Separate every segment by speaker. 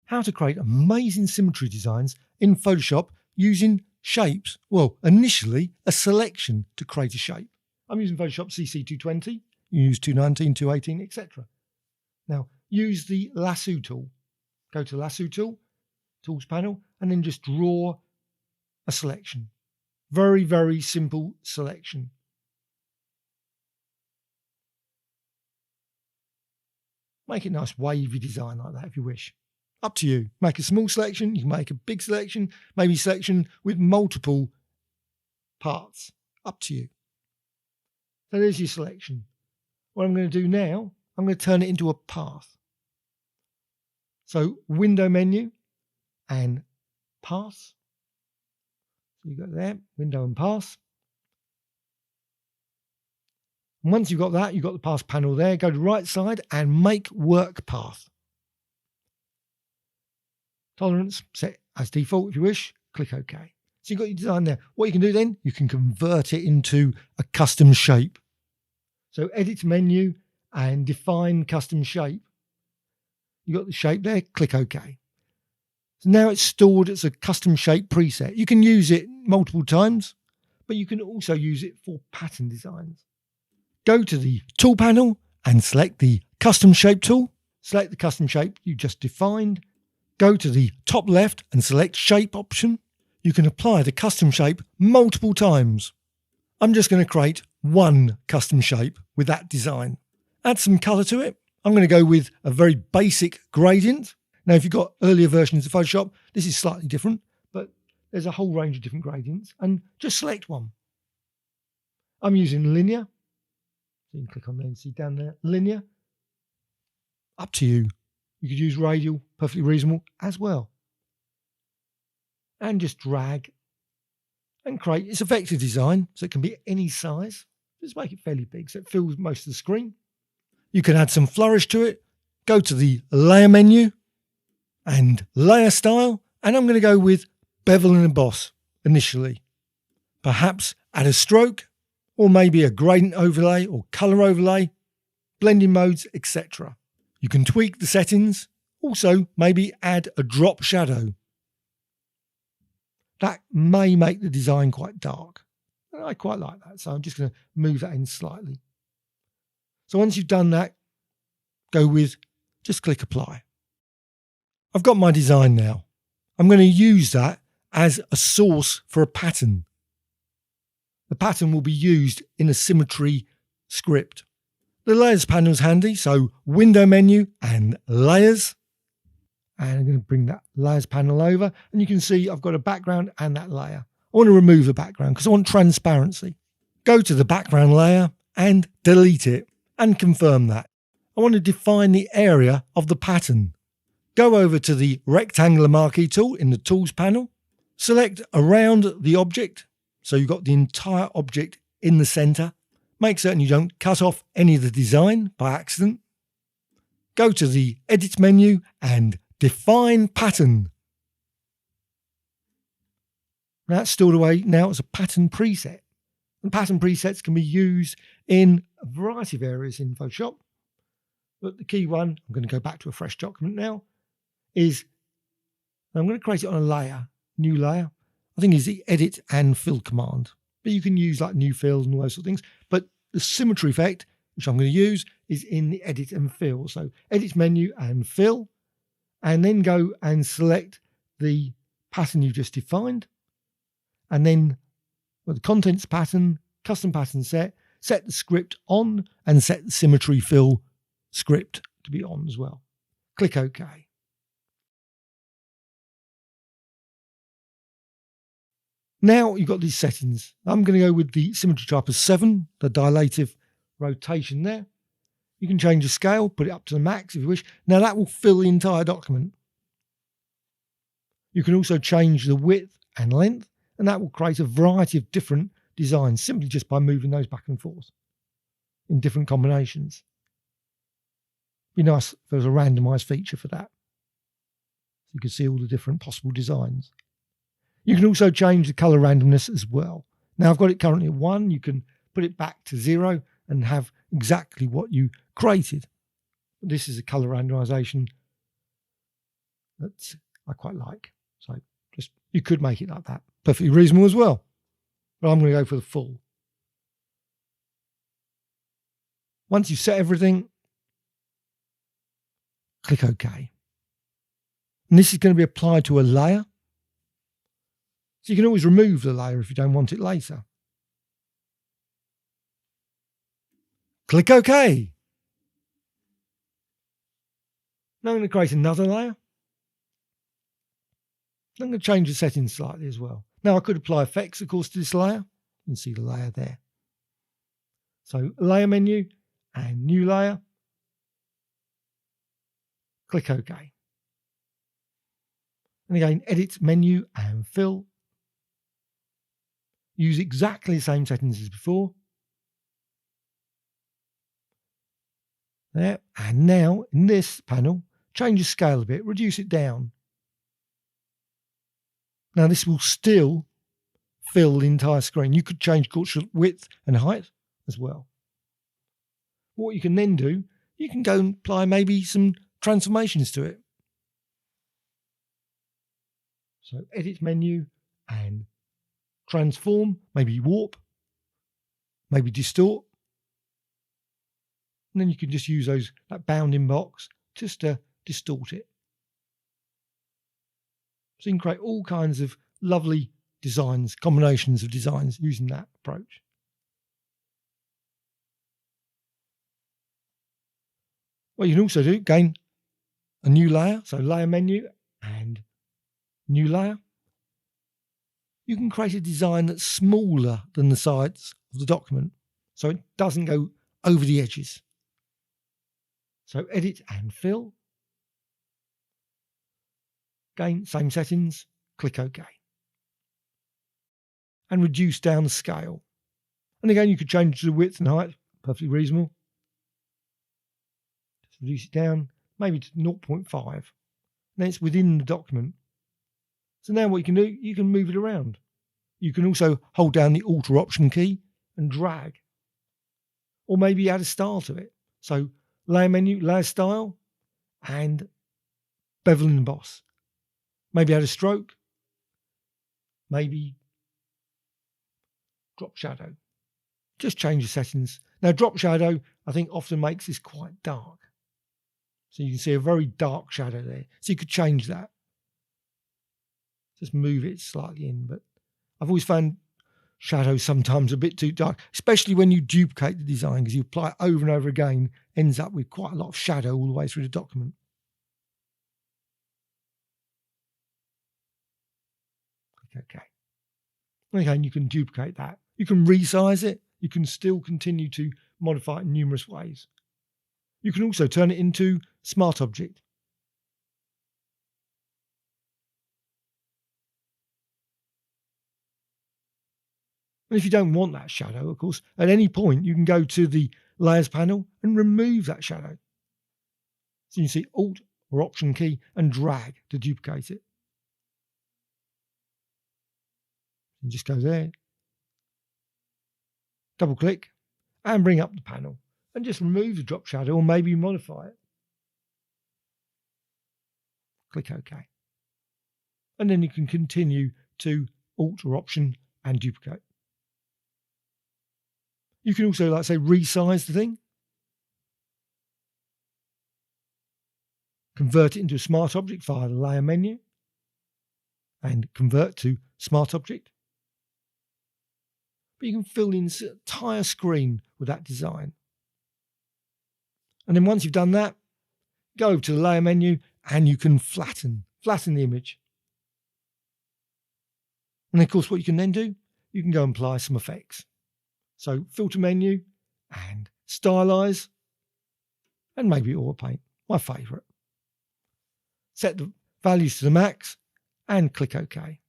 Speaker 1: how to create amazing symmetry designs in Photoshop using shapes. Well, initially a selection to create a shape. I'm using Photoshop CC220, you use 219, 218, etc. Now use the lasso tool. Go to lasso tool, tools panel, and then just draw a selection. Very, very simple selection. Make it a nice wavy design like that if you wish. Up to you. Make a small selection, you can make a big selection, maybe selection with multiple parts. Up to you. So there's your selection. What I'm going to do now, I'm going to turn it into a path. So window menu and path. So you've got there, window and path. And once you've got that, you've got the path panel there. Go to the right side and make work path. Tolerance set as default if you wish. Click OK. So you've got your design there. What you can do then, you can convert it into a custom shape. So edit menu and define custom shape. You've got the shape there. Click OK. So now it's stored as a custom shape preset. You can use it multiple times, but you can also use it for pattern designs. Go to the tool panel and select the custom shape tool. Select the custom shape you just defined. Go to the top left and select shape option. You can apply the custom shape multiple times. I'm just going to create one custom shape with that design. Add some color to it. I'm going to go with a very basic gradient. Now, if you've got earlier versions of Photoshop, this is slightly different, but there's a whole range of different gradients, and just select one. I'm using linear. So you can click on there and see down there, linear. Up to you. You could use radial, perfectly reasonable as well. And just drag and create. It's a vector design, so it can be any size. Just make it fairly big so it fills most of the screen. You can add some flourish to it. Go to the layer menu and layer style. And I'm going to go with bevel and emboss initially. Perhaps add a stroke or maybe a gradient overlay or color overlay, blending modes, etc. You can tweak the settings. Also, maybe add a drop shadow. That may make the design quite dark. I quite like that, so I'm just going to move that in slightly. So once you've done that, go with, just click apply. I've got my design now. I'm going to use that as a source for a pattern. The pattern will be used in a Symmetry script. The layers panel is handy, so window menu and layers. And I'm going to bring that layers panel over, and you can see I've got a background and that layer. I want to remove the background because I want transparency. Go to the background layer and delete it and confirm that. I want to define the area of the pattern. Go over to the rectangular marquee tool in the tools panel. Select around the object, so you've got the entire object in the center. Make certain you don't cut off any of the design by accident. Go to the edit menu and define pattern. That's stored away now as a pattern preset. And pattern presets can be used in a variety of areas in Photoshop. But the key one, I'm going to go back to a fresh document now, is I'm going to create it on a layer, new layer. I think is the edit and fill command. But you can use like new fills and all those sort of things. But the symmetry effect, which I'm going to use, is in the edit and fill. So edit menu and fill, and then go and select the pattern you just defined. And then with the contents pattern, custom pattern set the script on and set the symmetry fill script to be on as well. Click OK. Now you've got these settings. I'm going to go with the symmetry type of 7, the dilative rotation there. You can change the scale, put it up to the max if you wish. Now that will fill the entire document. You can also change the width and length, and that will create a variety of different designs simply just by moving those back and forth in different combinations. Be nice if there was a randomized feature for that. So you can see all the different possible designs. You can also change the color randomness as well. Now I've got it currently at 1. You can put it back to 0 and have exactly what you created. This is a color randomization that I quite like. So just you could make it like that. Perfectly reasonable as well. But I'm going to go for the full. Once you've set everything, click OK. And this is going to be applied to a layer. So you can always remove the layer if you don't want it later. Click OK. Now I'm going to create another layer. I'm going to change the settings slightly as well. Now I could apply effects, of course, to this layer. You can see the layer there. So layer menu and new layer. Click OK. And again, edit menu and fill. Use exactly the same settings as before. There. And now in this panel, change the scale a bit, reduce it down. Now this will still fill the entire screen. You could change cultural width and height as well. What you can then do, you can go and apply maybe some transformations to it. So edit menu and transform, maybe warp, maybe distort. And then you can just use that bounding box just to distort it. So you can create all kinds of lovely designs, combinations of designs using that approach. What you can also do, again, a new layer, so layer menu and new layer. You can create a design that's smaller than the sides of the document, so it doesn't go over the edges. So edit and fill. Again, same settings, click OK. And reduce down the scale. And again, you could change the width and height, perfectly reasonable. Just reduce it down, maybe to 0.5. Then it's within the document. So now what you can do, you can move it around. You can also hold down the Alt or Option key and drag. Or maybe add a style to it. So layer menu, layer style, and bevel and emboss. Maybe add a stroke. Maybe drop shadow. Just change the settings. Now drop shadow, I think often makes this quite dark. So you can see a very dark shadow there. So you could change that. Just move it slightly in. But I've always found shadows sometimes a bit too dark, especially when you duplicate the design, because you apply it over and over again, ends up with quite a lot of shadow all the way through the document. Click OK. And again, you can duplicate that. You can resize it. You can still continue to modify it in numerous ways. You can also turn it into Smart Object. And if you don't want that shadow, of course, at any point you can go to the Layers panel and remove that shadow. So you can see Alt or Option key and drag to duplicate it. You just go there, double click, and bring up the panel and just remove the drop shadow or maybe modify it. Click OK. And then you can continue to Alt or Option and duplicate. You can also, like say, resize the thing, convert it into a Smart Object via the Layer menu, and convert to Smart Object. But you can fill in the entire screen with that design. And then once you've done that, go over to the Layer menu and you can flatten the image. And of course, what you can then do, you can go and apply some effects. So filter menu and stylize, and maybe auto paint, my favourite. Set the values to the max and click OK.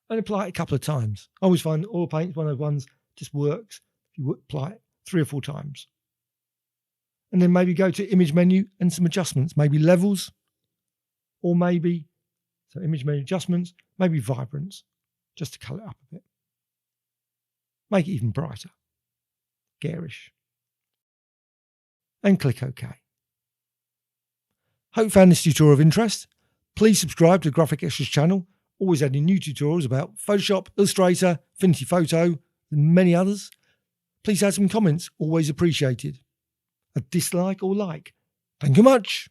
Speaker 1: And apply it a couple of times. I always find auto paint is one of those ones just works if you apply it 3 or 4 times. And then maybe go to image menu and some adjustments, maybe levels, or maybe, so image menu adjustments, maybe vibrance, just to colour it up a bit. Make it even brighter, garish. And click OK. Hope you found this tutorial of interest. Please subscribe to the Graphic Extras channel, always adding new tutorials about Photoshop, Illustrator, Affinity Photo, and many others. Please add some comments, always appreciated. A dislike or like. Thank you much.